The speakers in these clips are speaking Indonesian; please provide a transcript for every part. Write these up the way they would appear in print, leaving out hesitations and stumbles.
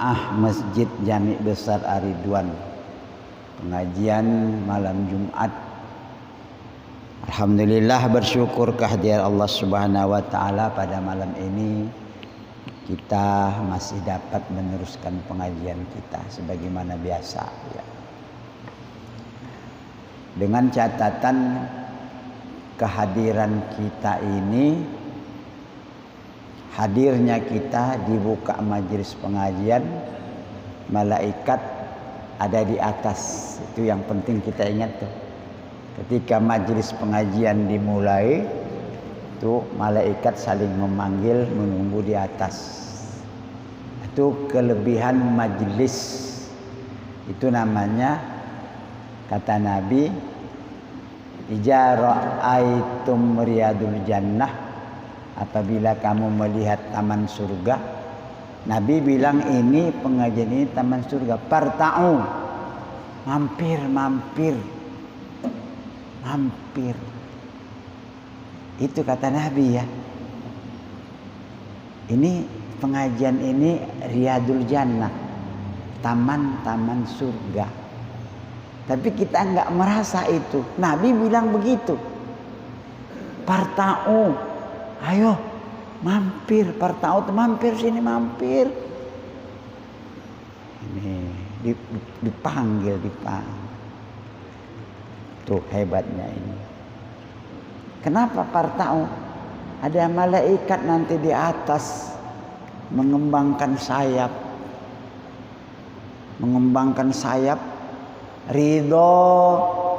jamaah Masjid Jami Besar Ar-Ridwan, pengajian malam Jumat. Alhamdulillah, bersyukur kehadiran Allah Subhanahu wa taala pada malam ini kita masih dapat meneruskan pengajian kita sebagaimana biasa ya. Dengan catatan kehadiran kita ini, hadirnya kita dibuka majelis pengajian, malaikat ada di atas. Itu yang penting kita ingat tuh. Ketika majelis pengajian dimulai, itu malaikat saling memanggil menunggu di atas. Itu kelebihan majelis. Itu namanya, kata Nabi, "Idza ra'aitum riyadul jannah", apabila kamu melihat taman surga. Nabi bilang ini pengajian ini taman surga. Parta'u, mampir. Itu kata Nabi ya. Ini pengajian ini riyadul jannah, taman-taman surga. Tapi kita enggak merasa itu. Nabi bilang begitu. Parta'u, ayo mampir, parta'u, mampir sini, mampir. Ini dipanggil. Tuh hebatnya ini. Kenapa parta'u? Ada malaikat nanti di atas mengembangkan sayap. Ridho,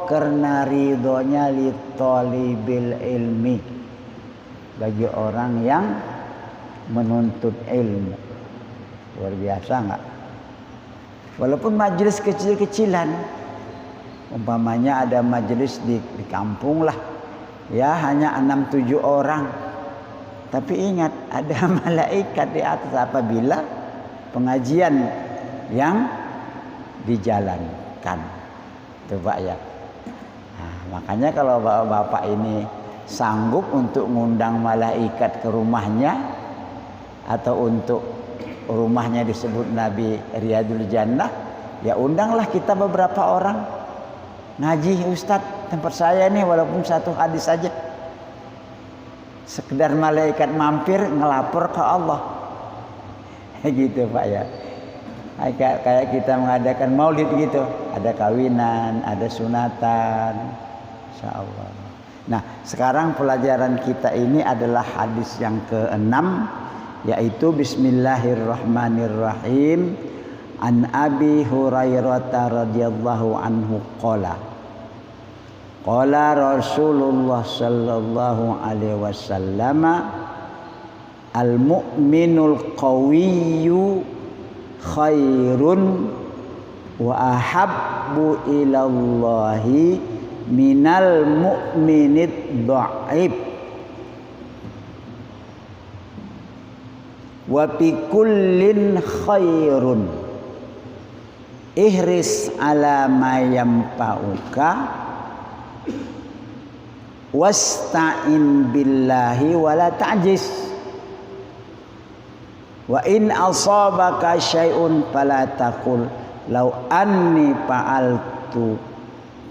karena ridhonya li thalibil ilmi, bagi orang yang menuntut ilmu. Luar biasa enggak? Walaupun majelis kecil-kecilan, umpamanya ada majelis di kampung lah, ya hanya 6-7 orang. Tapi ingat, ada malaikat di atas apabila pengajian yang dijalankan. Coba ya. Nah, makanya kalau bapak-bapak ini sanggup untuk ngundang malaikat ke rumahnya, atau untuk rumahnya disebut Nabi Riyadul Jannah, ya undanglah kita beberapa orang. Ngaji, Ustadz, tempat saya nih walaupun satu hadis saja. Sekedar malaikat mampir ngelapor ke Allah. Gitu Pak ya. Kayak kita mengadakan maulid gitu. Ada kawinan, ada sunatan. Insya Allah. Nah, sekarang pelajaran kita ini adalah hadis yang ke-6, yaitu Bismillahirrahmanirrahim. An Abi Hurairah radhiyallahu anhu qala Rasulullah sallallahu alaihi wasallam, al mu'minul qawiyyu khairun wa ahabbu ilallahi minal mu'minid dha'if wa fi kullin khairun ihris ala ma yanfa'uka wasta'in billahi wala ta'jiz wa in asabaka syai'un fala taqul law anni fa'altu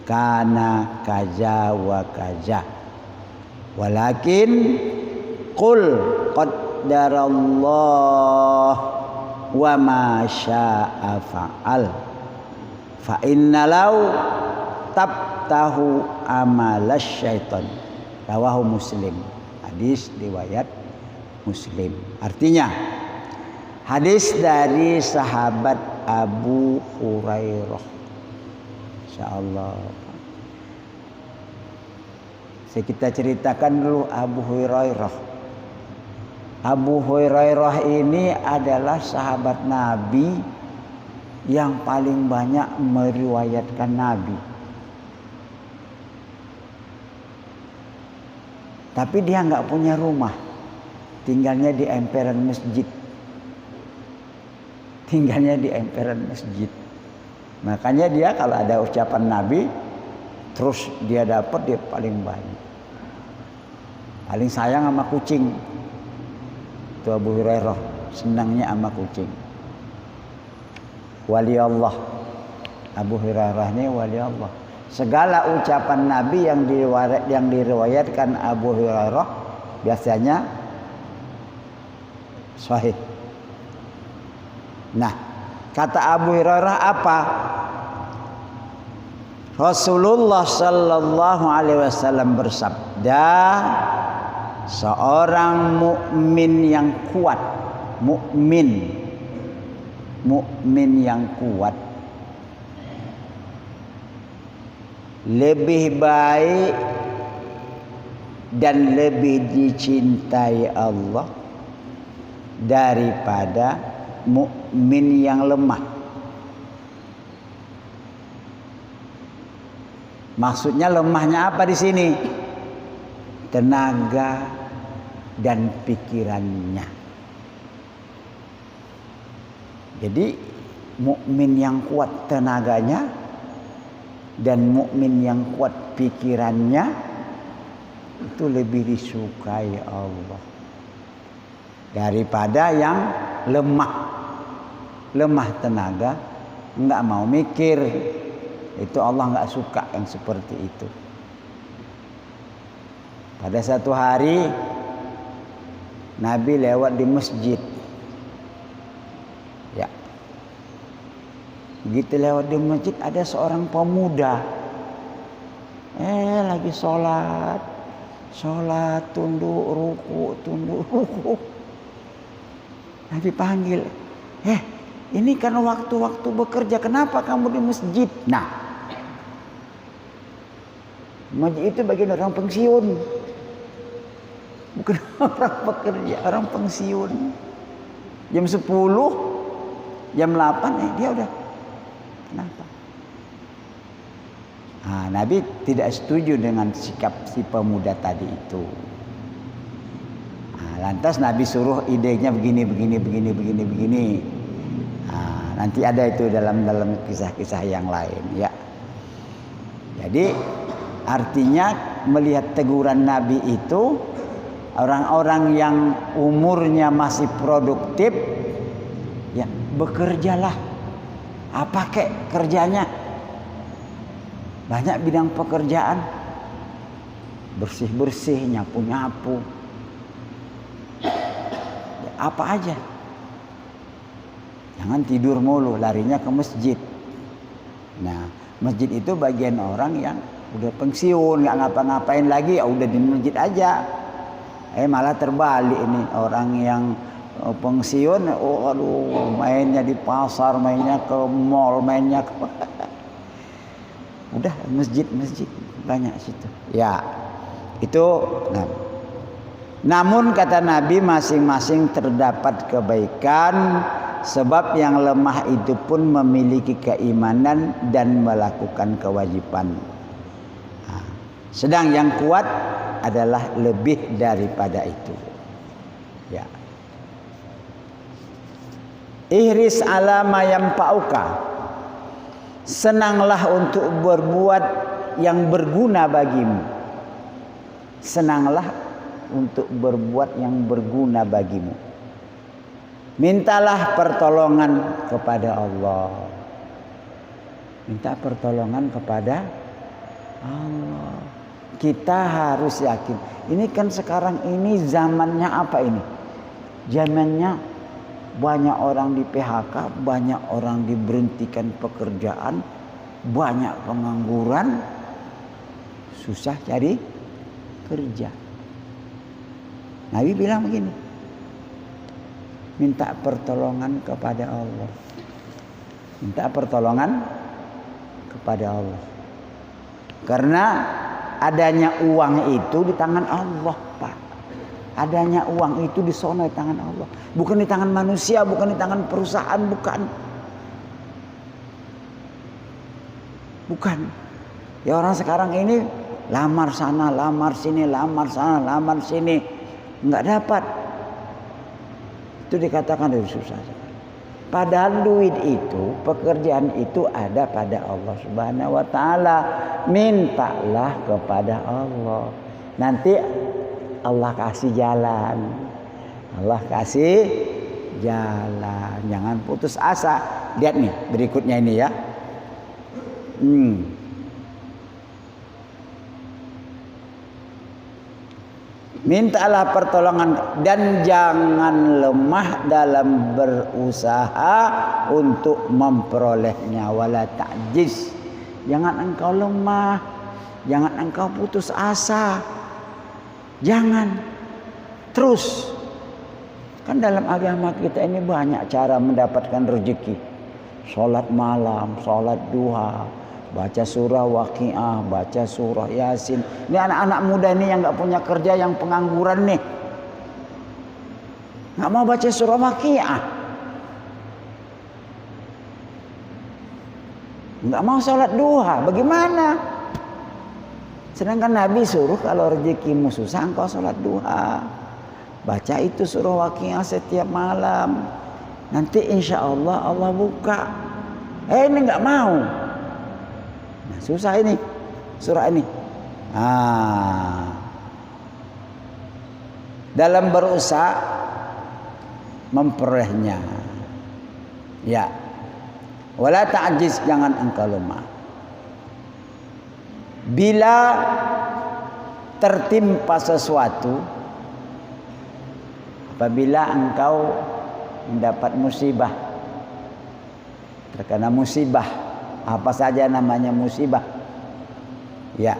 kana kaza wa kaza walakin qul qaddarallah wa ma syaa fa'al fa innalau tabtahu amalas syaitan. Rawahu Muslim. Hadis riwayat Muslim. Artinya, hadis dari sahabat Abu Hurairah. Insyaallah. Kita ceritakan dulu Abu Hurairah. Abu Hurairah ini adalah sahabat Nabi yang paling banyak meriwayatkan Nabi. Tapi dia nggak punya rumah, tinggalnya di emperan masjid. Makanya dia kalau ada ucapan Nabi, terus dia dapat, dia paling banyak. Paling sayang sama kucing. Itu Abu Hurairah, senangnya sama kucing. wali Allah. Abu Hurairah ini wali Allah. Segala ucapan Nabi yang diriwayatkan Abu Hurairah biasanya sahih. Nah, kata Abu Hurairah apa? Rasulullah sallallahu alaihi wasallam bersabda, seorang mukmin yang kuat, mukmin yang kuat lebih baik dan lebih dicintai Allah daripada mukmin yang lemah. Maksudnya lemahnya apa di sini? Tenaga dan pikirannya. Jadi mukmin yang kuat tenaganya dan mukmin yang kuat pikirannya itu lebih disukai Allah daripada yang lemah tenaga, enggak mau mikir. Itu Allah enggak suka yang seperti itu. Pada satu hari Nabi lewat di masjid. Ya. Begitu lewat di masjid ada seorang pemuda. Lagi sholat, tunduk ruku. Nabi panggil, ini kan waktu-waktu bekerja, kenapa kamu di masjid? Nah, masjid itu bagian orang pensiun, bukan orang bekerja, orang pensiun. Jam 10, jam 8, dia udah. Kenapa? Nah, Nabi tidak setuju dengan sikap si pemuda tadi itu. Nah, lantas Nabi suruh idenya begini. Nah, nanti ada itu dalam kisah-kisah yang lain, ya. Jadi artinya melihat teguran Nabi itu, orang-orang yang umurnya masih produktif, ya bekerjalah. Apa kek kerjanya? Banyak bidang pekerjaan. Bersih-bersih, nyapu-nyapu. Ya, apa aja. Jangan tidur mulu, larinya ke masjid. Nah, masjid itu bagian orang yang udah pensiun, nggak ngapa-ngapain lagi, ya udah di masjid aja. Malah terbalik ini, orang yang pensiun, mainnya di pasar, mainnya ke mall, mainnya ke udah masjid banyak situ. Ya, itu. Namun kata Nabi, masing-masing terdapat kebaikan, sebab yang lemah itu pun memiliki keimanan dan melakukan kewajiban. Sedang yang kuat adalah lebih daripada itu. Ya. Ihris ala ma yanfa'uka. Senanglah untuk berbuat yang berguna bagimu. Senanglah untuk berbuat yang berguna bagimu. Mintalah pertolongan kepada Allah. Minta pertolongan kepada Allah. Kita harus yakin. Ini kan sekarang ini zamannya apa ini? Zamannya banyak orang di PHK, banyak orang diberhentikan pekerjaan, banyak pengangguran, susah cari kerja. Nabi bilang begini, minta pertolongan kepada Allah. Minta pertolongan kepada Allah. Karena adanya uang itu di tangan Allah, Pak. Adanya uang itu di sono di tangan Allah, bukan di tangan manusia, bukan di tangan perusahaan, bukan. Ya orang sekarang ini lamar sana, lamar sini, nggak dapat. Itu dikatakan dari susah. Padahal duit itu, pekerjaan itu ada pada Allah Subhanahu wa taala. Mintalah kepada Allah. Nanti Allah kasih jalan. Allah kasih jalan. Jangan putus asa. Lihat nih berikutnya ini ya. Mintalah pertolongan dan jangan lemah dalam berusaha untuk memperolehnya. Wala ta'jiz. Jangan engkau lemah, jangan engkau putus asa. Jangan. Terus. Kan dalam agama kita ini banyak cara mendapatkan rezeki. Salat malam, salat duha, baca surah Waqiah, baca surah Yasin. Ini anak-anak muda ini yang nggak punya kerja, yang pengangguran nih, nggak mau baca surah Waqiah, nggak mau sholat duha. Bagaimana? Sedangkan Nabi suruh kalau rezekimu susah engkau sholat duha, baca itu surah Waqiah setiap malam. Nanti insya Allah Allah buka. Ini nggak mau. Nah, susah ini surah ini. Dalam berusaha memperolehnya. Ya. Wala ta'jiz, jangan engkau lemah. Bila tertimpa sesuatu, apabila engkau mendapat musibah, terkena musibah, apa saja namanya musibah, ya,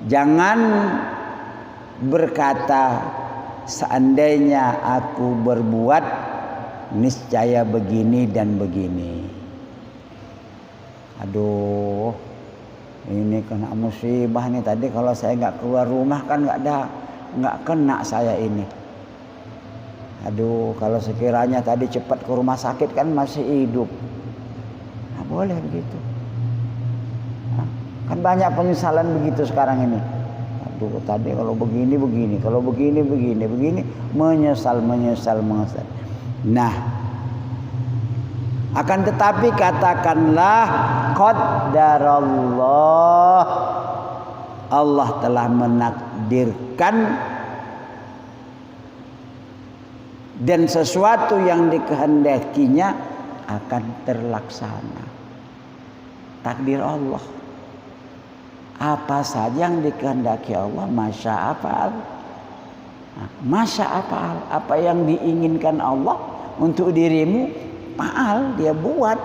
jangan berkata seandainya aku berbuat niscaya begini dan begini. Aduh, ini kena musibah nih, tadi kalau saya nggak keluar rumah kan nggak kena saya ini. Aduh, kalau sekiranya tadi cepat ke rumah sakit kan masih hidup. Nah, boleh begitu. Nah, kan banyak penyesalan begitu sekarang ini. Aduh, tadi kalau begini, kalau begini, menyesal. Nah, akan tetapi katakanlah qadarallah, Allah telah menakdirkan, dan sesuatu yang dikehendakinya akan terlaksana. Takdir Allah. Apa saja yang dikehendaki Allah, masya fa'al. Masya fa'al. Apa yang diinginkan Allah untuk dirimu, fa'al, dia buat.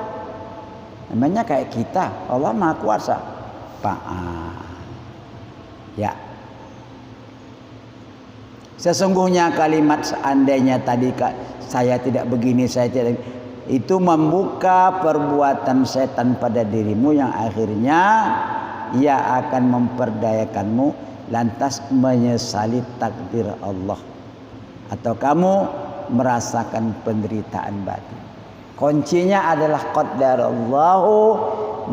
Namanya kayak kita, Allah Maha Kuasa. Fa'al. Ya. Sesungguhnya kalimat seandainya tadi saya tidak begini, saya tidak, itu membuka perbuatan setan pada dirimu yang akhirnya ia akan memperdayakanmu lantas menyesali takdir Allah, atau kamu merasakan penderitaan batin. Kuncinya adalah qadarallahu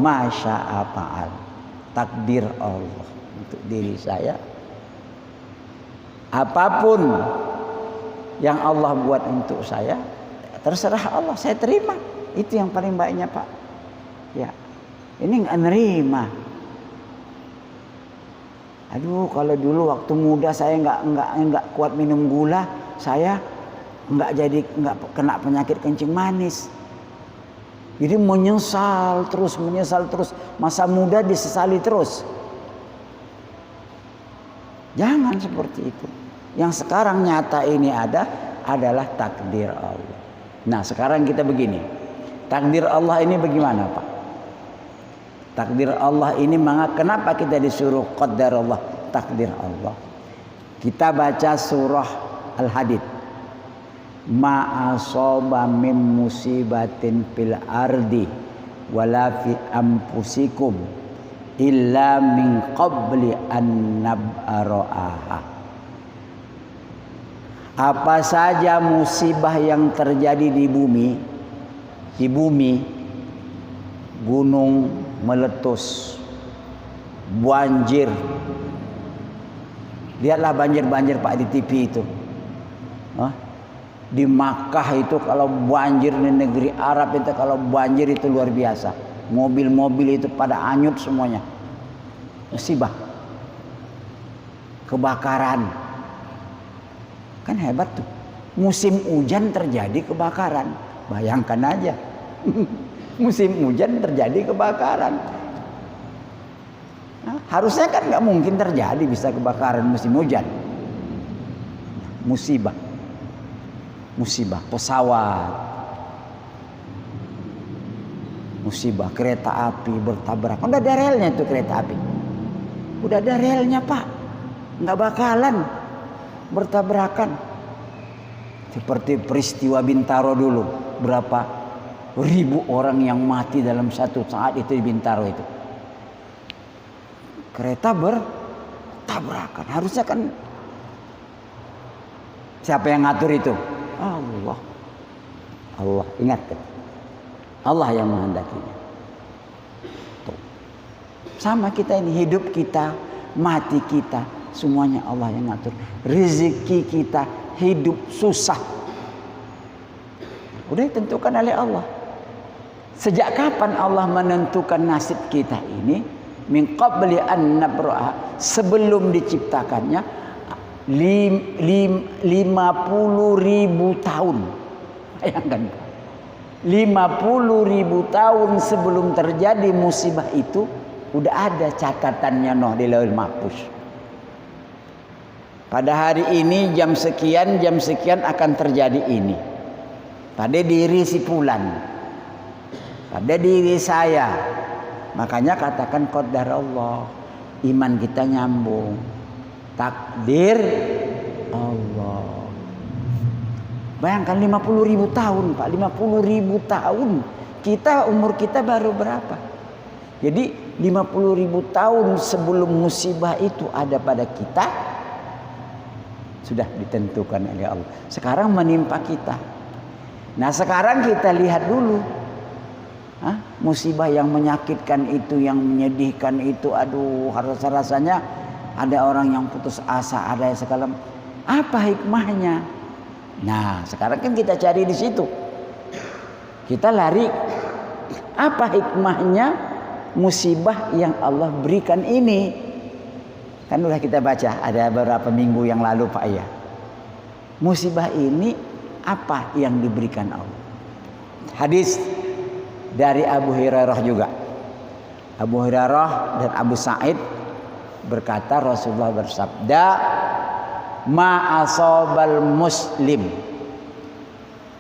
ma syaa fa'al. Takdir Allah untuk diri saya. Apapun yang Allah buat untuk saya, terserah Allah, saya terima. Itu yang paling baiknya, Pak. Ya, ini nggak nerima. Aduh, kalau dulu waktu muda saya nggak kuat minum gula, saya nggak kena penyakit kencing manis. Jadi menyesal terus, masa muda disesali terus. Jangan seperti itu. Yang sekarang nyata ini adalah takdir Allah. Nah, sekarang kita begini. Takdir Allah ini bagaimana, Pak? Takdir Allah ini kenapa kita disuruh qadarallah, takdir Allah? Kita baca surah Al-Hadid. Ma asaba min musibatin fil ardi wala fi anfusikum illa min qabli an nab'araha. Apa saja musibah yang terjadi di bumi, gunung meletus, banjir. Lihatlah banjir Pak di TV itu. Di Makkah itu kalau banjir, di negeri Arab itu kalau banjir itu luar biasa. Mobil-mobil itu pada hanyut semuanya. Musibah. Kebakaran. Kan hebat tuh. Musim hujan terjadi kebakaran. Bayangkan aja. Musim hujan terjadi kebakaran. Nah, harusnya kan nggak mungkin terjadi bisa kebakaran musim hujan. Musibah. Musibah pesawat. Musibah kereta api bertabrakan. Udah ada relnya tuh kereta api. Udah ada relnya, Pak. Nggak bakalan bertabrakan. Seperti peristiwa Bintaro dulu, berapa ribu orang yang mati dalam satu saat itu di Bintaro itu. Kereta bertabrakan. Harusnya kan siapa yang ngatur itu? Allah. Allah, ingat kan? Allah yang menghendakinya. Tuh. Sama kita ini, hidup kita, mati kita, semuanya Allah yang ngatur. Rezeki kita, hidup susah, udah ditentukan oleh Allah. Sejak kapan Allah menentukan nasib kita ini? Min qabli an nabra'a, sebelum diciptakannya 50.000 tahun. Bayangkan, 50.000 tahun sebelum terjadi musibah itu udah ada catatannya di Lauhul Mahfuz. Pada hari ini jam sekian akan terjadi ini. Pada diri si Fulan, pada diri saya. Makanya katakan qadar Allah. Iman kita nyambung. Takdir Allah. Bayangkan 50.000 tahun, Pak. 50.000 tahun. Umur kita baru berapa? Jadi 50.000 tahun sebelum musibah itu ada pada kita, sudah ditentukan oleh Allah. Sekarang menimpa kita. Nah, sekarang kita lihat dulu. Musibah yang menyakitkan itu, yang menyedihkan itu, aduh, rasanya ada orang yang putus asa, ada yang segala. Apa hikmahnya? Nah, sekarang kan kita cari di situ. Kita lari. Apa hikmahnya musibah yang Allah berikan ini? Kan udah kita baca ada beberapa minggu yang lalu, Pak ya. Musibah ini apa yang diberikan Allah? Hadis dari Abu Hurairah juga. Abu Hurairah dan Abu Sa'id berkata, Rasulullah bersabda, ma asabal muslim,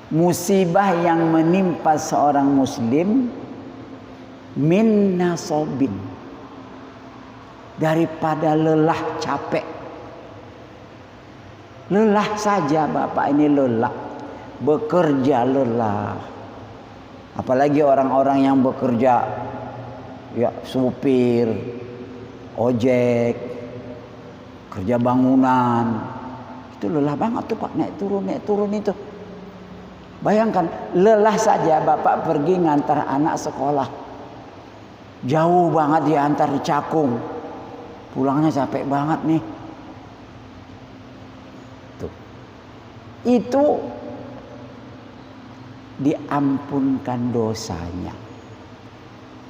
musibah yang menimpa seorang muslim, min nasobin, daripada lelah capek. Lelah saja Bapak ini lelah. Bekerja lelah. Apalagi orang-orang yang bekerja ya supir, ojek, kerja bangunan. Itu lelah banget tuh Pak, naik turun itu. Bayangkan lelah saja Bapak pergi ngantar anak sekolah. Jauh banget diantar di Cakung. Pulangnya capek banget nih. Tuh. Itu diampunkan dosanya.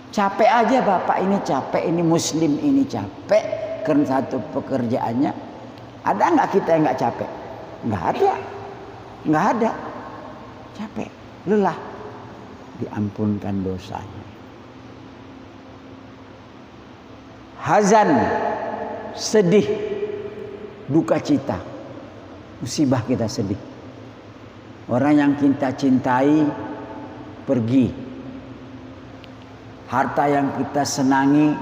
Capek aja Bapak ini capek, ini muslim ini capek karena satu pekerjaannya. Ada nggak kita yang nggak capek? Nggak ada. Capek, lelah, diampunkan dosanya. Hazan, sedih, duka cita, musibah kita sedih. Orang yang kita cintai pergi. Harta yang kita senangi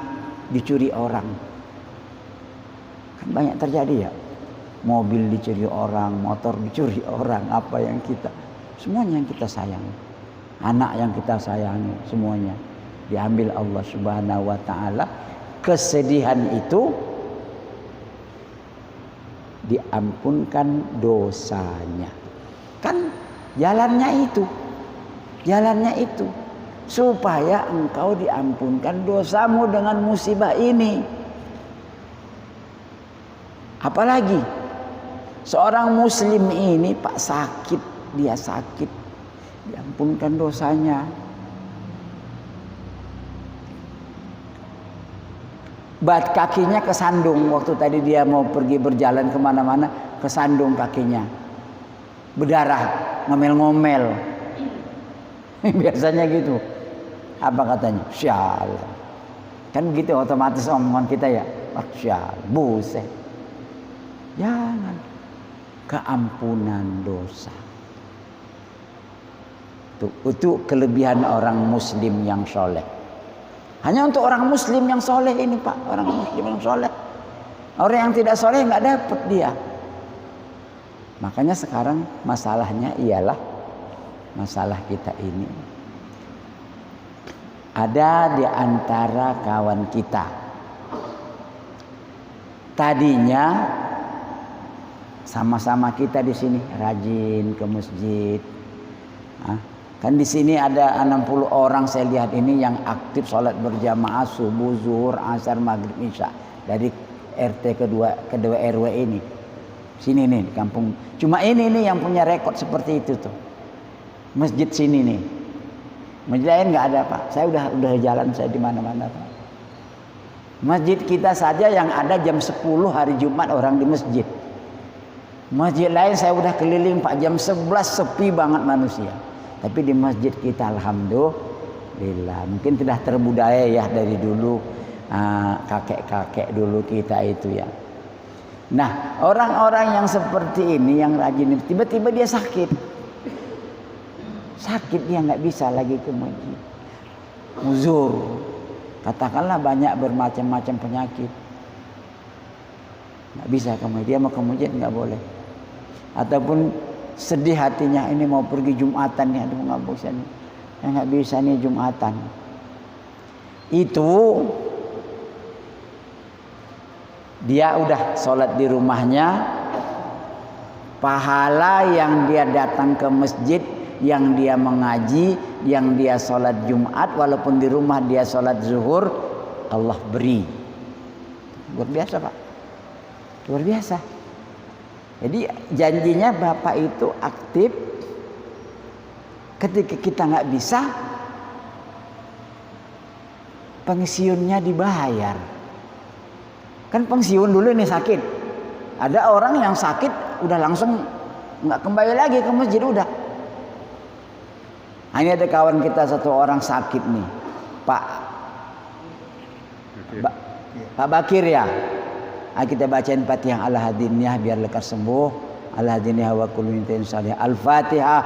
dicuri orang. Kan banyak terjadi ya. Mobil dicuri orang, motor dicuri orang, apa yang kita, semuanya yang kita sayangi. Anak yang kita sayangi, semuanya diambil Allah Subhanahu wa taala. Kesedihan itu diampunkan dosanya. Kan jalannya itu supaya engkau diampunkan dosamu dengan musibah ini. Apalagi seorang muslim ini Pak dia sakit, diampunkan dosanya. Kakinya kesandung waktu tadi dia mau pergi berjalan kemana-mana, kesandung kakinya. berdarah, ngomel-ngomel. Biasanya gitu. Apa katanya? Syal. Kan begitu otomatis omongan kita ya. Syal, buset. Jangan. Keampunan dosa. Itu kelebihan orang muslim yang soleh. Hanya untuk orang muslim yang soleh ini Pak. Orang muslim yang soleh. Orang yang tidak soleh nggak dapat dia. Makanya sekarang masalahnya ialah masalah kita ini. Ada di antara kawan kita. Tadinya sama-sama kita di sini rajin ke masjid. Kan di sini ada 60 orang saya lihat ini yang aktif sholat berjamaah subuh, zuhur, asar, maghrib, isya dari RT kedua RW ini. Sini nih di kampung. Cuma ini nih yang punya rekod seperti itu tuh. Masjid sini nih. Masjid lain nggak ada Pak. Saya udah jalan saya di mana-mana Pak. Masjid kita saja yang ada jam 10 hari Jumat orang di masjid. Masjid lain saya udah keliling Pak jam 11 sepi banget manusia. Tapi di masjid kita alhamdulillah mungkin sudah terbudaya ya dari dulu kakek-kakek dulu kita itu ya. Nah orang-orang yang seperti ini yang rajin tiba-tiba dia sakit dia nggak bisa lagi ke masjid. Uzur katakanlah banyak bermacam-macam penyakit nggak bisa ke masjid, dia mau ke masjid nggak boleh. Ataupun sedih hatinya ini mau pergi Jumatan nih, aduh nggak bisa nih, nggak bisa nih Jumatan. Itu dia udah sholat di rumahnya, pahala yang dia datang ke masjid, yang dia mengaji, yang dia sholat Jumat, walaupun di rumah dia sholat zuhur, Allah beri. Luar biasa Pak, luar biasa. Jadi janjinya Bapak itu aktif. Ketika kita nggak bisa, pensiunnya dibayar. Kan pensiun dulu nih sakit. Ada orang yang sakit udah langsung nggak kembali lagi ke masjid udah. Ini ada kawan kita satu orang sakit nih, Pak Bakir ya. Kita bacain Fatihah ala hadiniyah biar lekas sembuh. Ala hadiniyah wa kullu intin salih. Al-Fatihah.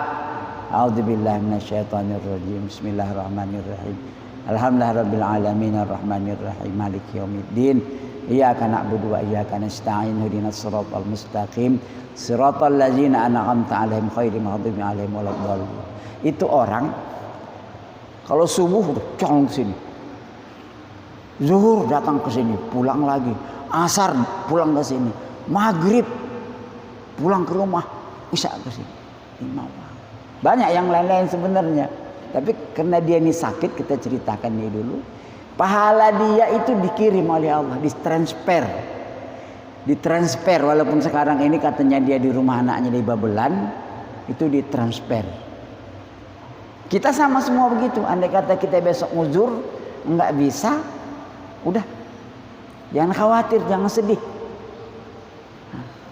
A'udzubillahi minasyaitonirrajim. Bismillahirrahmanirrahim. Alhamdulillahirabbil alamin arrahmanirrahim maliki yaumiddin. Iyyaka na'budu wa iyyaka nasta'in. Ihdinas siratal mustaqim. Siratal ladzina an'amta 'alaihim ghairil maghdubi 'alaihim waladdallin. Itu orang kalau subuh udah cong sini. Zuhur datang ke sini, pulang lagi. Asar pulang ke sini, maghrib pulang ke rumah, isya ke sini. Banyak yang lain-lain sebenarnya, tapi karena dia ini sakit kita ceritakan ini dulu. Pahala dia itu dikirim oleh Allah, ditransfer walaupun sekarang ini katanya dia di rumah anaknya di Babelan, itu ditransfer. Kita sama semua begitu. Andai kata kita besok uzur nggak bisa, udah. Jangan khawatir, jangan sedih.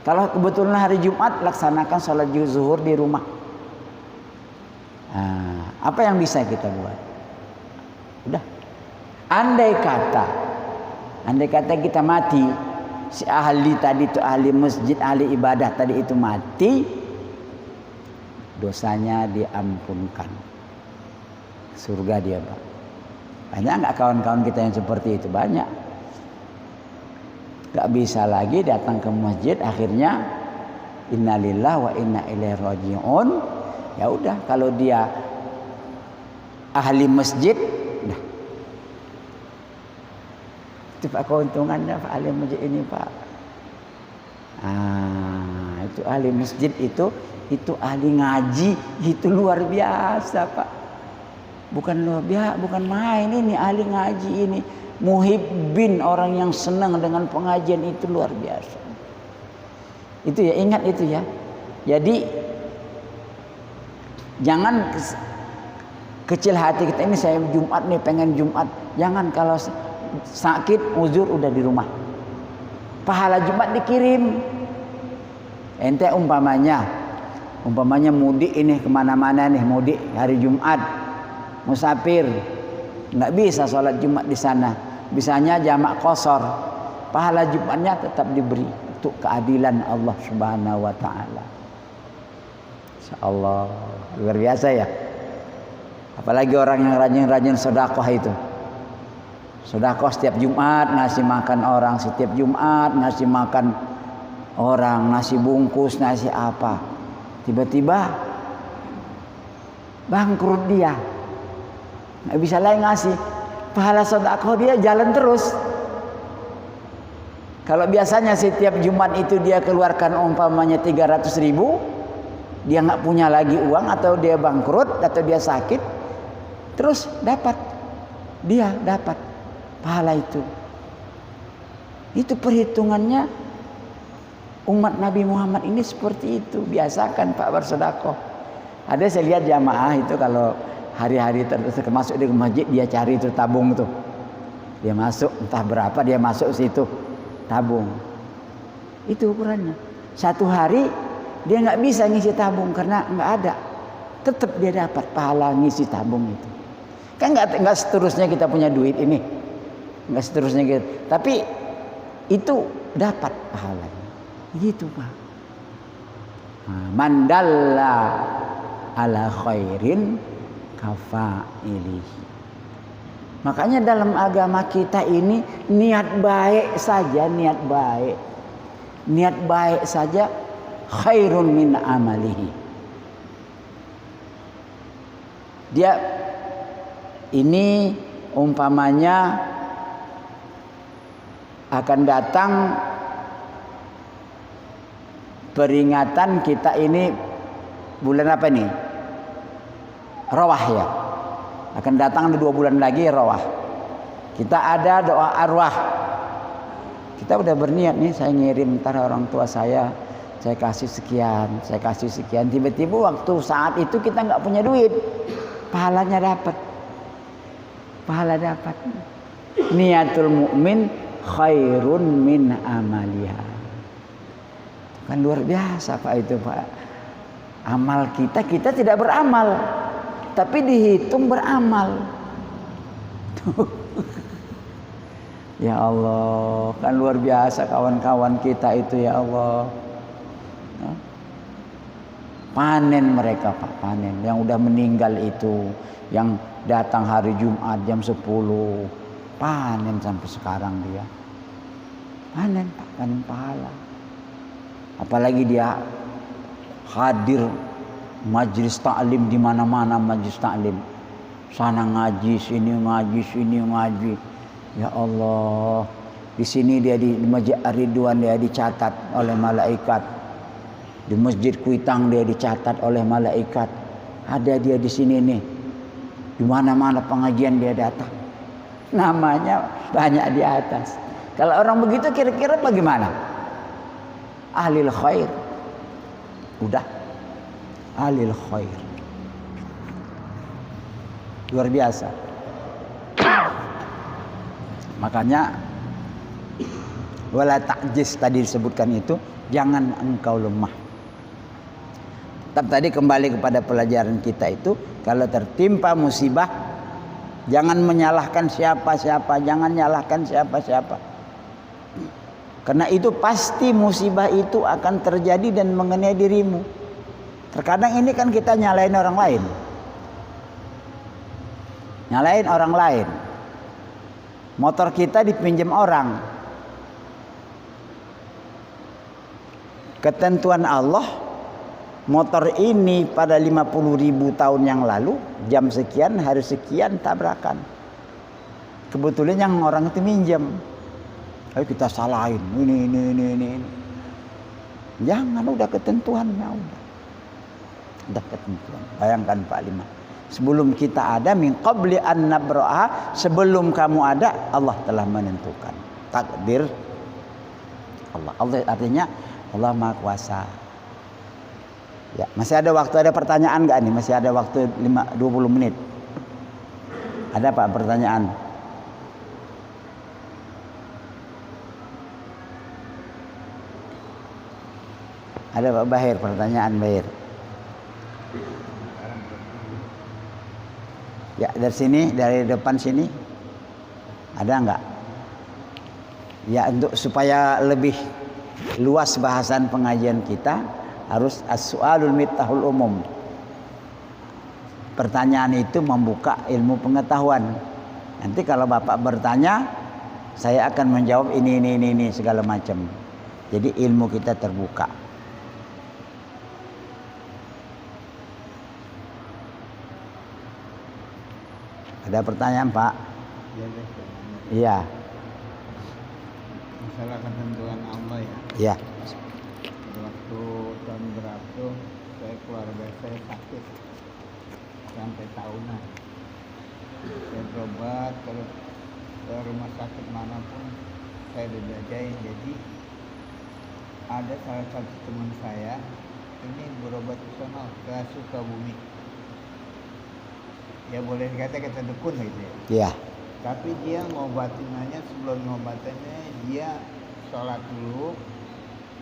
Kalau kebetulan hari Jumat, laksanakan sholat zuhur di rumah. Apa yang bisa kita buat? Udah. Andai kata kita mati, si ahli tadi itu ahli masjid, ahli ibadah tadi itu mati, dosanya diampunkan. Surga dia Pak. Banyak nggak kawan-kawan kita yang seperti itu? Banyak. Gak bisa lagi datang ke masjid, akhirnya innalillahi wa inna ilaihi raji'un. Ya udah, kalau dia ahli masjid, udah. Itu Pak keuntungannya Pak ahli masjid ini Pak. Itu ahli masjid itu ahli ngaji, itu luar biasa Pak. Bukan luar biasa, bukan main ini ahli ngaji ini. Muhibbin, orang yang senang dengan pengajian itu luar biasa. Itu ya, ingat itu ya. Jadi jangan kecil hati kita, ini saya Jumat nih pengen Jumat. Jangan, kalau sakit uzur udah di rumah. Pahala Jumat dikirim. Ente umpamanya Umpamanya mudik ini kemana-mana nih, mudik hari Jumat, musafir, nggak bisa sholat Jumat di sana, bisanya jamak qashar, pahala Jumatnya tetap diberi untuk keadilan Allah Subhanahu wa taala. Insyaallah luar biasa ya. Apalagi orang yang rajin-rajin sedekah itu. Sedekah setiap Jumat ngasih makan orang, setiap Jumat ngasih makan orang, nasi bungkus, nasi apa. Tiba-tiba bangkrut dia. Nggak bisa lagi ngasih. Pahala sedekah dia jalan terus. Kalau biasanya setiap Jumat itu dia keluarkan umpamanya 300.000, dia nggak punya lagi uang atau dia bangkrut atau dia sakit, terus dia dapat pahala itu. Itu perhitungannya umat Nabi Muhammad ini seperti itu. Biasakan Pak bersedekah. Ada saya lihat jamaah itu kalau hari-hari tertentu masuk di masjid, dia cari itu tabung tuh. Dia masuk entah berapa, dia masuk situ tabung. Itu ukurannya. Satu hari dia nggak bisa ngisi tabung karena nggak ada. Tetap dia dapat pahala ngisi tabung itu. Kan nggak seterusnya kita punya duit ini, nggak seterusnya gitu. Tapi itu dapat pahalanya. Gitu Pak. Mandalla ala khairin kafa'ilihi. Makanya dalam agama kita ini niat baik saja, niat baik saja khairun min amalihi. Dia ini umpamanya akan datang peringatan kita ini bulan apa nih? Rawah ya. Akan datang 2 bulan lagi Rawah. Kita ada doa arwah. Kita udah berniat nih, saya ngirim ntar orang tua saya kasih sekian, saya kasih sekian. Tiba-tiba waktu saat itu kita nggak punya duit, pahalanya dapat. Pahala dapat. Niatul mukmin khairun min amaliha. Kan luar biasa Pak itu Pak. Amal kita tidak beramal, tapi dihitung beramal. Ya Allah, kan luar biasa kawan-kawan kita itu ya Allah. Panen mereka Pak, panen. Yang udah meninggal itu, yang datang hari Jumat jam 10, panen sampai sekarang dia. Panen Pak, panen pahala. Apalagi dia hadir majlis taklim di mana-mana, majlis taklim. Sana ngaji, sini ngaji, sini ngaji. Ya Allah, di sini dia di Masjid Ar-Ridwan dia dicatat oleh malaikat. Di Masjid Kuitang dia dicatat oleh malaikat. Ada dia di sini nih. Di mana-mana pengajian dia datang. Namanya banyak di atas. Kalau orang begitu kira-kira bagaimana? Ahlil khair. Udah. Ahlil khair. Luar biasa. Makanya wala ta'jiz tadi disebutkan itu, jangan engkau lemah. Tetap tadi kembali kepada pelajaran kita itu, kalau tertimpa musibah jangan menyalahkan siapa-siapa, jangan nyalahkan siapa-siapa. Karena itu pasti musibah itu akan terjadi dan mengenai dirimu. Terkadang ini kan kita nyalain orang lain. Nyalain orang lain. Motor kita dipinjam orang. Ketentuan Allah, motor ini pada 50.000 tahun yang lalu, jam sekian, hari sekian tabrakan. Kebetulan yang orang itu minjam. Ayo kita salahin, ini. Jangan, udah ketentuannya, udah ketentuan. Bayangkan Pak Lima. Sebelum kita ada, min qabli an nabra'a, sebelum kamu ada, Allah telah menentukan takdir Allah. Allah artinya Allah Maha Kuasa. Ya, masih ada waktu, ada pertanyaan enggak nih? Masih ada waktu 20 menit. Ada Pak pertanyaan? Ada Pak Bahir, pertanyaan Bahir. Ya, dari sini, dari depan sini. Ada enggak? Ya, untuk supaya lebih luas bahasan pengajian kita harus as-su'alul miftahul umum. Pertanyaan itu membuka ilmu pengetahuan. Nanti kalau Bapak bertanya, saya akan menjawab ini segala macam. Jadi ilmu kita terbuka. Ada pertanyaan, Pak? Iya. Masalah ketentuan Allah ya. Iya. Waktu tahun berapa keluarga saya sakit sampai tahunan. Saya berobat terus ke rumah sakit manapun saya dijajain. Jadi ada salah satu teman saya ini berobat ke sana ke Sukabumi. Ya boleh dikata kita dukun gitu ya. Iya. Tapi dia ngobatinnya, sebelum ngobatinnya dia sholat dulu.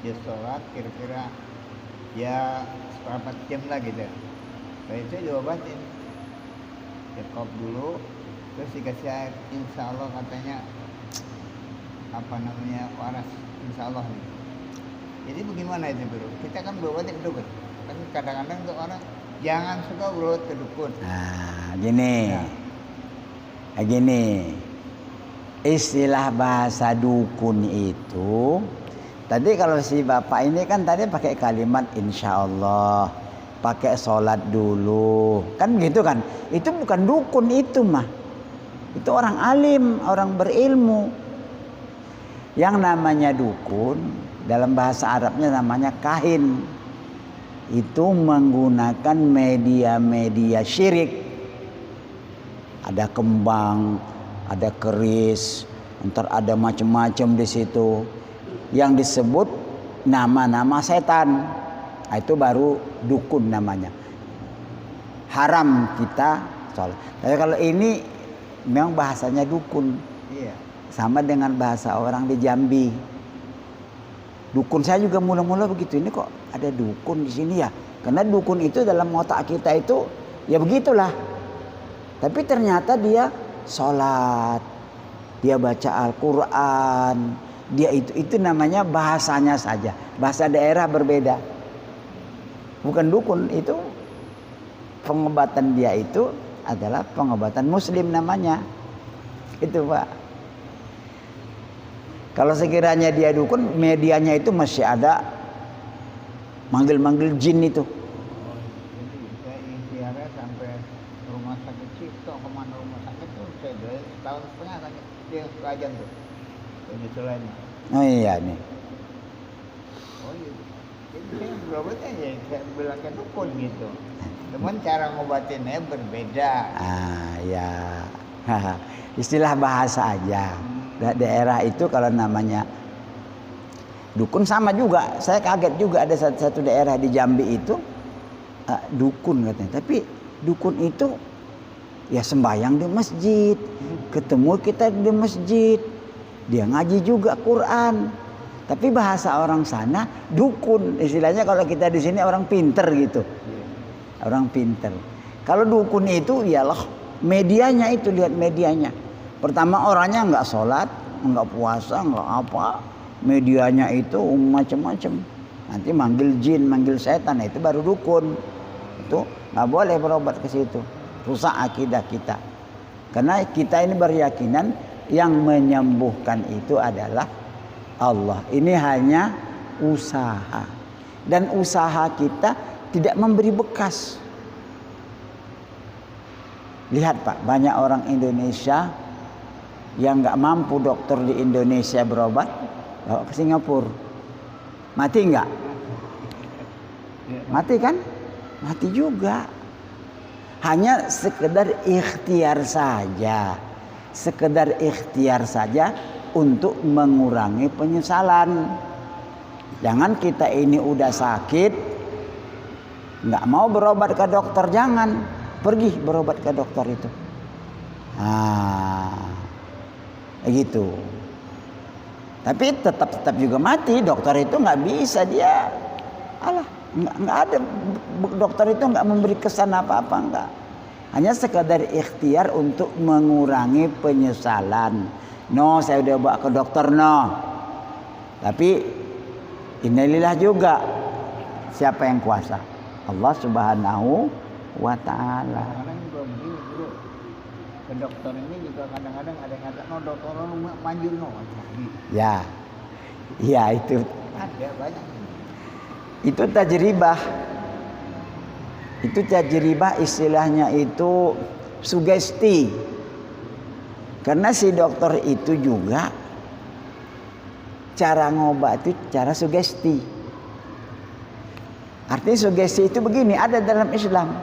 Dia sholat kira-kira ya 4 jam lah gitu. Setelah itu diobatin. Dia kop dulu, terus dikasih air. Insya Allah katanya waras. Insya Allah nih. Jadi bagaimana itu bro? Kita kan berobat ke dukun. Kan kadang-kadang tuh orang jangan suka berobat ke dukun. Nah, gini. Istilah bahasa dukun itu tadi kalau si Bapak ini kan tadi pakai kalimat insya Allah, pakai sholat dulu, kan gitu kan? Itu bukan dukun itu mah. Itu orang alim, orang berilmu. Yang namanya dukun dalam bahasa Arabnya namanya kahin. Itu menggunakan media-media syirik. Ada kembang, ada keris, ntar ada macam-macam di situ. Yang disebut nama-nama setan. Nah, itu baru dukun namanya. Haram kita sholat. Tapi kalau ini memang bahasanya dukun. Iya. Sama dengan bahasa orang di Jambi. Dukun saya juga mula-mula begitu. Ini kok ada dukun di sini ya? Karena dukun itu dalam otak kita itu ya begitulah. Tapi ternyata dia sholat, dia baca Al-Quran, dia itu namanya bahasanya saja. Bahasa daerah berbeda. Bukan dukun, itu pengobatan dia itu adalah pengobatan muslim namanya. Itu Pak. Kalau sekiranya dia dukun, medianya itu masih ada manggil-manggil jin itu. Jadi saya ikhtiarnya sampai rumah sakit Cipto, kemana rumah sakit tuh saya udah setahun setengah kan dia kajian tuh. Penyesuaiannya. Oh iya nih. Oh iya. Jadi saya berobatnya ya saya bilang ke dukun gitu. Cuman cara ngobatinnya berbeda. Ah ya. Istilah bahasa aja. Daerah itu kalau namanya dukun sama juga. Saya kaget juga ada satu daerah di Jambi itu dukun katanya. Tapi dukun itu ya sembahyang di masjid. Ketemu kita di masjid. Dia ngaji juga Quran. Tapi bahasa orang sana dukun. Istilahnya kalau kita di sini orang pinter gitu. Orang pinter. Kalau dukun itu ialah medianya itu, lihat medianya. Pertama orangnya nggak sholat, nggak puasa, nggak apa. Medianya itu macam-macam. Nanti manggil jin, manggil setan, itu baru dukun. Itu nggak boleh berobat ke situ. Rusak akidah kita. Karena kita ini berkeyakinan yang menyembuhkan itu adalah Allah. Ini hanya usaha. Dan usaha kita tidak memberi bekas. Lihat Pak, banyak orang Indonesia yang nggak mampu dokter di Indonesia berobat, bawa ke Singapura. Mati nggak? Mati kan? Mati juga. Hanya sekedar ikhtiar saja. Sekedar ikhtiar saja untuk mengurangi penyesalan. Jangan kita ini udah sakit, nggak mau berobat ke dokter, jangan. Pergi berobat ke dokter itu. Gitu. Tapi tetap juga mati. Dokter itu nggak bisa dia Alah, nggak ada, dokter itu nggak memberi kesan apa-apa, enggak. Hanya sekadar ikhtiar untuk mengurangi penyesalan. No, saya udah bawa ke dokter, no. Tapi innalillah juga. Siapa yang kuasa? Allah Subhanahu wa ta'ala. Kadang-kadang juga begini bro, ke dokter ini juga kadang-kadang ada yang kata, no dokter manjur no. Ya, ya itu. Ada banyak. Itu tajribah. Itu tajribah, istilahnya itu sugesti. Karena si dokter itu juga cara ngobat itu cara sugesti. Artinya sugesti itu begini, ada dalam Islam.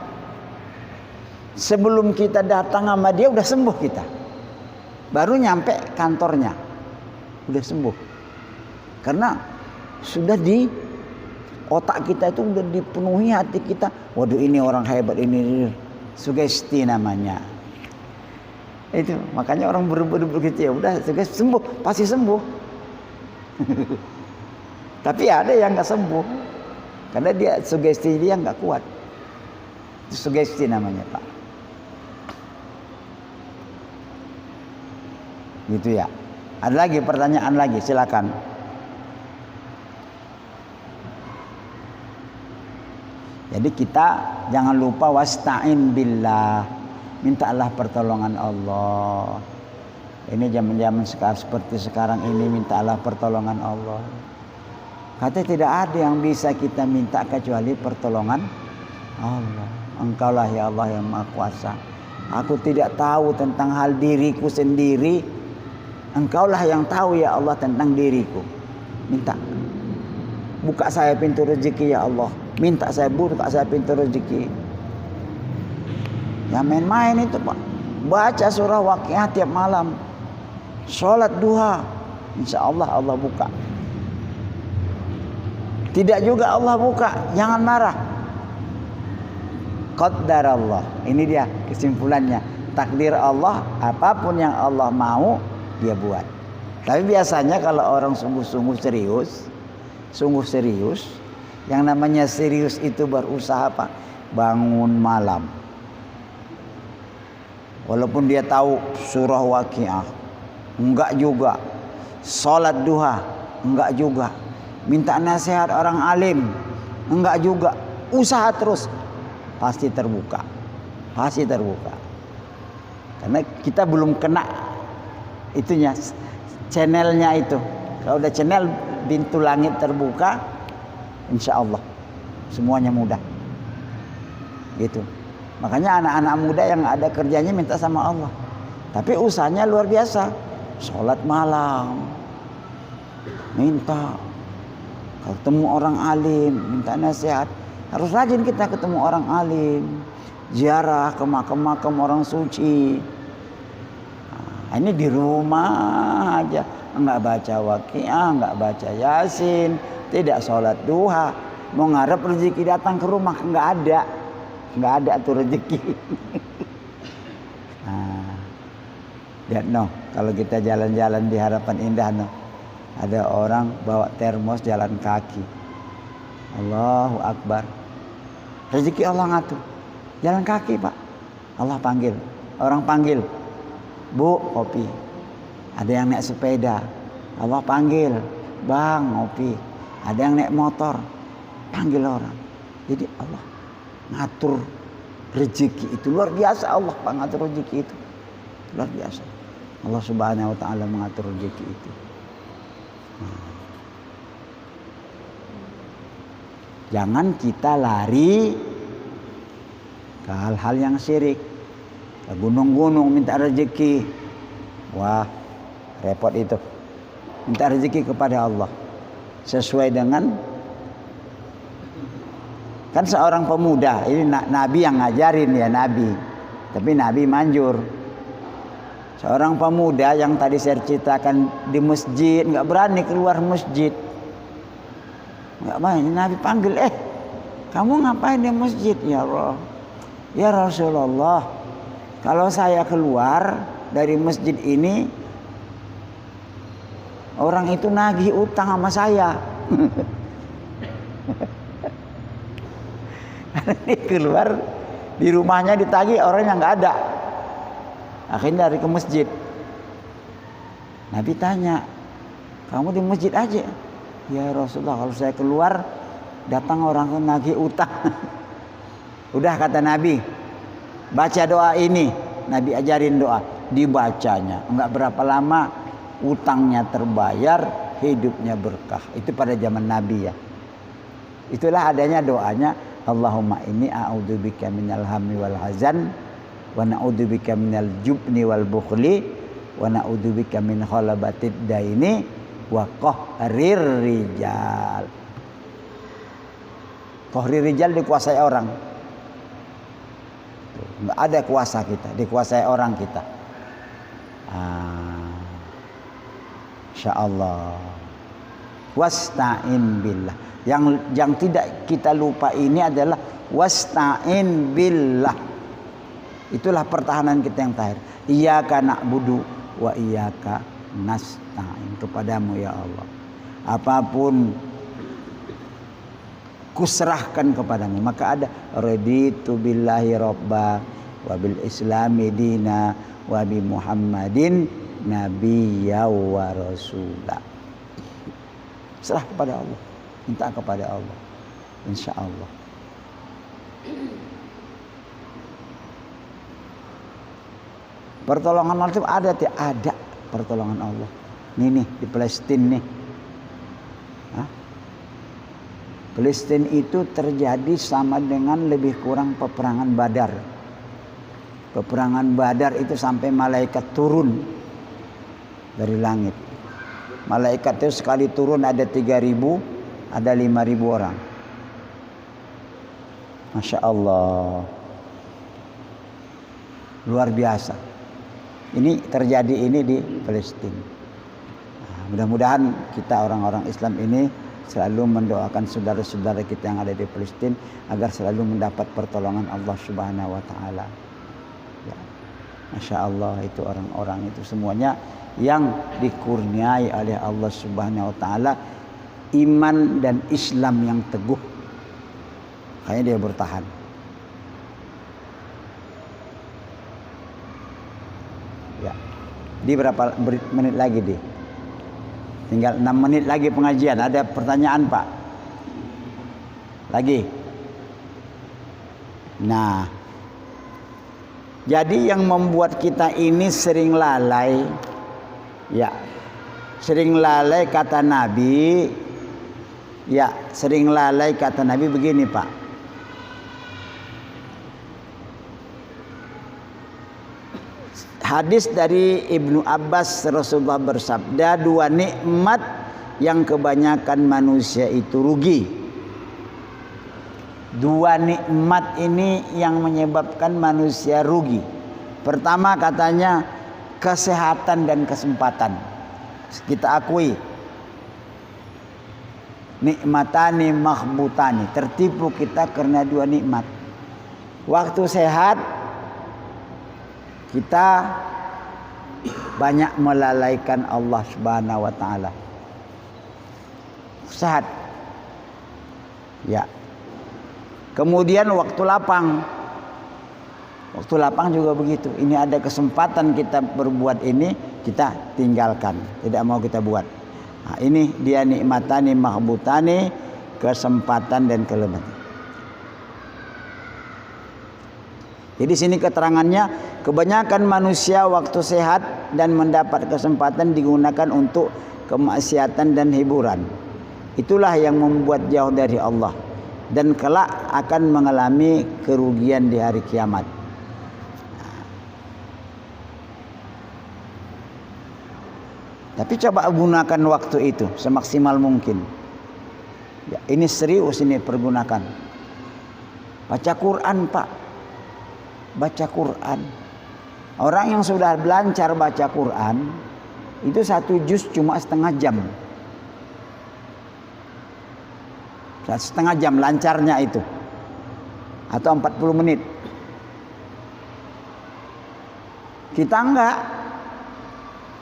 Sebelum kita datang sama dia udah sembuh kita. Baru nyampe kantornya udah sembuh. Karena sudah di otak kita itu udah dipenuhi hati kita. Waduh, ini orang hebat, ini sugesti namanya. Itu makanya orang berburu gitu ya, udah sugesti sembuh, pasti sembuh. Tapi ada yang nggak sembuh karena dia sugesti dia nggak kuat. Itu sugesti namanya, Pak. Gitu ya. Ada lagi pertanyaan lagi, silakan. Jadi kita jangan lupa wasta'in billah, mintalah pertolongan Allah. Ini zaman-zaman seperti sekarang ini, mintalah pertolongan Allah. Kata tidak ada yang bisa kita minta kecuali pertolongan Allah. Engkaulah ya Allah yang Maha Kuasa. Aku tidak tahu tentang hal diriku sendiri. Engkaulah yang tahu ya Allah tentang diriku. Minta. Buka saya pintu rezeki ya Allah. Minta saya buka saya pintu rezeki. Ya main-main itu Pak. Baca surah Waqiah tiap malam. Sholat duha. Insya Allah Allah buka. Tidak juga Allah buka. Jangan marah. Qaddar Allah. Ini dia kesimpulannya. Takdir Allah. Apapun yang Allah mau dia buat. Tapi biasanya kalau orang sungguh-sungguh serius. Sungguh serius. Yang namanya serius itu berusaha Pak. Bangun malam. Walaupun dia tahu surah Waqiah. Enggak juga. Salat duha. Enggak juga. Minta nasihat orang alim. Enggak juga. Usaha terus. Pasti terbuka. Pasti terbuka. Karena kita belum kena itunya. Channelnya itu. Kalau udah channel pintu langit terbuka. Insya Allah semuanya mudah gitu. Makanya anak-anak muda yang ada kerjanya minta sama Allah, tapi usahanya luar biasa. Sholat malam minta, ketemu orang alim minta nasihat. Harus rajin kita ketemu orang alim, ziarah ke makam-makam orang suci. Nah, ini di rumah aja enggak baca Waqiah, enggak baca Yasin, tidak sholat duha, mau ngarep rezeki datang ke rumah nggak ada tuh rezeki. Nah, lihat no, kalau kita jalan-jalan di Harapan Indah no, ada orang bawa termos jalan kaki. Allahu Akbar. Rezeki Allah ngatur. Jalan kaki Pak. Allah panggil, orang panggil, Bu kopi. Ada yang naik sepeda, Allah panggil, Bang ngopi. Ada yang naik motor, panggil orang. Jadi Allah ngatur rezeki itu luar biasa. Allah Pak ngatur rezeki itu luar biasa. Allah Subhanahu wa ta'ala mengatur rezeki itu. Jangan kita lari ke hal-hal yang syirik. Ke gunung-gunung minta rezeki. Wah, repot itu. Minta rezeki kepada Allah. Sesuai dengan kan seorang pemuda ini Nabi yang ngajarin ya Nabi, tapi Nabi manjur. Seorang pemuda yang tadi saya ceritakan di masjid nggak berani keluar masjid, nggak berani. Nabi panggil, kamu ngapain di masjid? Ya Allah, ya Rasulullah, kalau saya keluar dari masjid ini orang itu nagih utang sama saya. Ini keluar di rumahnya ditagih, orangnya nggak ada. Akhirnya lari ke masjid. Nabi tanya, kamu di masjid aja? Ya Rasulullah, kalau saya keluar datang orang nagih utang. Udah kata Nabi, baca doa ini. Nabi ajarin doa, dibacanya. Enggak berapa lama utangnya terbayar, hidupnya berkah. Itu pada zaman Nabi ya. Itulah adanya doanya, Allahumma inni a'udzubika minal hammi wal hazan wa na'udzubika minal jubni wal bukhli wa na'udzubika min khalabatid daini wa qahrir rijal. Qahrir rijal dikuasai orang. Enggak ada kuasa kita, dikuasai orang kita. Insyaallah. Wasta'in billah. Yang tidak kita lupa ini adalah wasta'in billah. Itulah pertahanan kita yang terakhir. Iyyaka na'budu wa iyyaka nasta'in. Kepadamu ya Allah, apapun kuserahkan kepadamu. Maka ada raditu billahi robba wa bil islami dina wa bi muhammadin nabiyya wa rasulah. Serah kepada Allah, minta kepada Allah, insya Allah. Pertolongan Allah itu ada pertolongan Allah. Nih di Palestina nih. Palestina itu terjadi sama dengan lebih kurang peperangan Badar. Peperangan Badar itu sampai malaikat turun dari langit. Malaikat itu sekali turun ada 3.000, ada 5.000 orang. Masya Allah. Luar biasa. Ini terjadi ini di Palestina. Nah, mudah-mudahan kita orang-orang Islam ini selalu mendoakan saudara-saudara kita yang ada di Palestina agar selalu mendapat pertolongan Allah Subhanahu wa taala. Ya. Masya Allah, itu orang-orang itu semuanya yang dikurniai oleh Allah Subhanahu wa taala iman dan Islam yang teguh. Kayaknya dia bertahan. Ya. Di berapa menit lagi deh? Tinggal 6 menit lagi pengajian. Ada pertanyaan Pak? Lagi? Nah, jadi yang membuat kita ini sering lalai, ya, sering lalai kata Nabi, ya, sering lalai kata Nabi begini Pak. Hadis dari Ibnu Abbas, Rasulullah bersabda, 2 nikmat yang kebanyakan manusia itu rugi. 2 nikmat ini yang menyebabkan manusia rugi. Pertama katanya kesehatan dan kesempatan. Kita akui. Nikmatani mahbutani. Tertipu kita karena 2 nikmat. Waktu sehat kita banyak melalaikan Allah Subhanahu wa taala. Sehat. Ya. Kemudian waktu lapang. Waktu lapang juga begitu. Ini ada kesempatan kita berbuat ini, kita tinggalkan. Tidak mau kita buat. Nah, ini dia nikmatani mahbutani, kesempatan dan kelemahan. Jadi sini keterangannya, kebanyakan manusia waktu sehat dan mendapat kesempatan digunakan untuk kemaksiatan dan hiburan. Itulah yang membuat jauh dari Allah dan kelak akan mengalami kerugian di hari kiamat. Tapi coba gunakan waktu itu semaksimal mungkin. Ya, ini serius, ini pergunakan. Baca Quran Pak. Baca Quran. Orang yang sudah lancar baca Quran itu 1 juz cuma setengah jam. 1,5 jam lancarnya itu. Atau 40 menit. Kita enggak.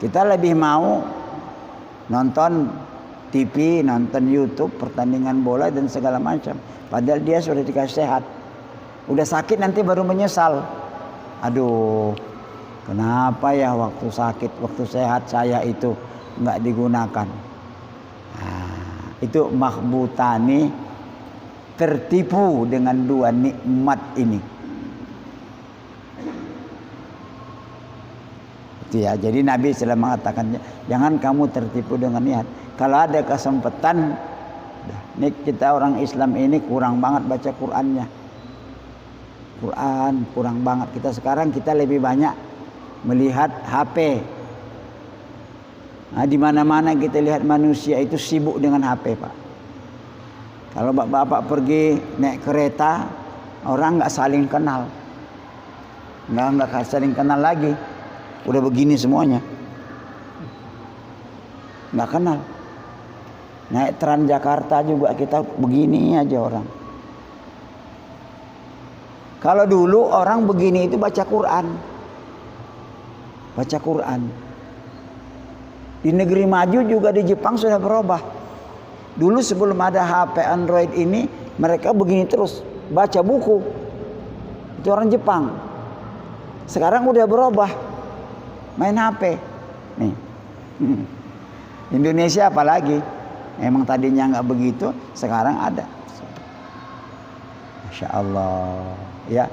Kita lebih mau nonton TV, nonton YouTube, pertandingan bola dan segala macam. Padahal dia sudah dikasih sehat. Udah sakit nanti baru menyesal. Aduh, kenapa ya waktu sakit, waktu sehat saya itu nggak digunakan. Nah, itu makhbutani, tertipu dengan dua nikmat ini. Itu ya. Jadi Nabi sudah mengatakan, jangan kamu tertipu dengan niat. Kalau ada kesempatan, nih kita orang Islam ini kurang banget baca Qur'annya. Quran kurang banget. Kita lebih banyak melihat HP. Nah, di mana-mana kita lihat manusia itu sibuk dengan HP, Pak. Kalau bapak-bapak pergi naik kereta, orang nggak saling kenal, nggak saling kenal lagi. Udah begini semuanya, nggak kenal. Naik Transjakarta juga kita begini aja orang. Kalau dulu orang begini itu baca Quran. Baca Quran. Di negeri maju juga di Jepang sudah berubah. Dulu sebelum ada HP Android ini, mereka begini terus, baca buku. Itu orang Jepang. Sekarang udah berubah, main HP. Nih. Indonesia apalagi? Emang tadinya nggak begitu, sekarang ada. Masya Allah. Ya,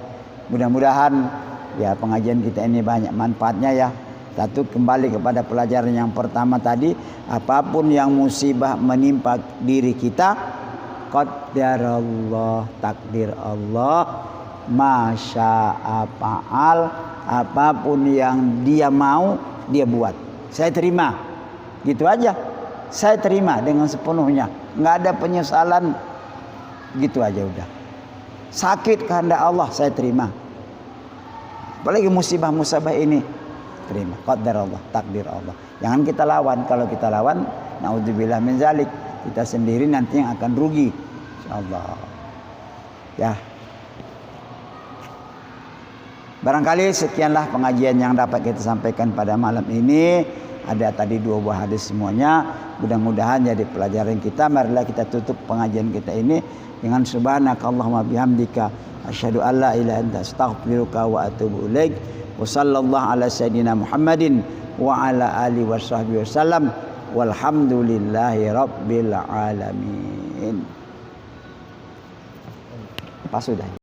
mudah-mudahan ya pengajian kita ini banyak manfaatnya ya. Satu, kembali kepada pelajaran yang pertama tadi, apapun yang musibah menimpa diri kita, qadarallah, takdir Allah, masya'a fa'al, apapun yang dia mau dia buat. Saya terima. Gitu aja. Saya terima dengan sepenuhnya. Nggak ada penyesalan. Gitu aja udah. Sakit kehendak Allah, saya terima. Apalagi musibah-musibah ini, terima. Qadar Allah, takdir Allah. Jangan kita lawan. Kalau kita lawan, naudzubillah min zalik, kita sendiri nanti yang akan rugi. Insyaallah. Ya. Barangkali sekianlah pengajian yang dapat kita sampaikan pada malam ini. Ada tadi 2 buah hadis semuanya. Mudah-mudahan jadi pelajaran kita. Marilah kita tutup pengajian kita ini dengan subhanakallahumma bihamdika asyhadu an la ilaha illa anta astaghfiruka wa atubu ilaik. Wa sallallahu ala sayidina Muhammadin wa ala alihi washabbihi wasallam. Walhamdulillahi rabbil alamin. Pas sudah.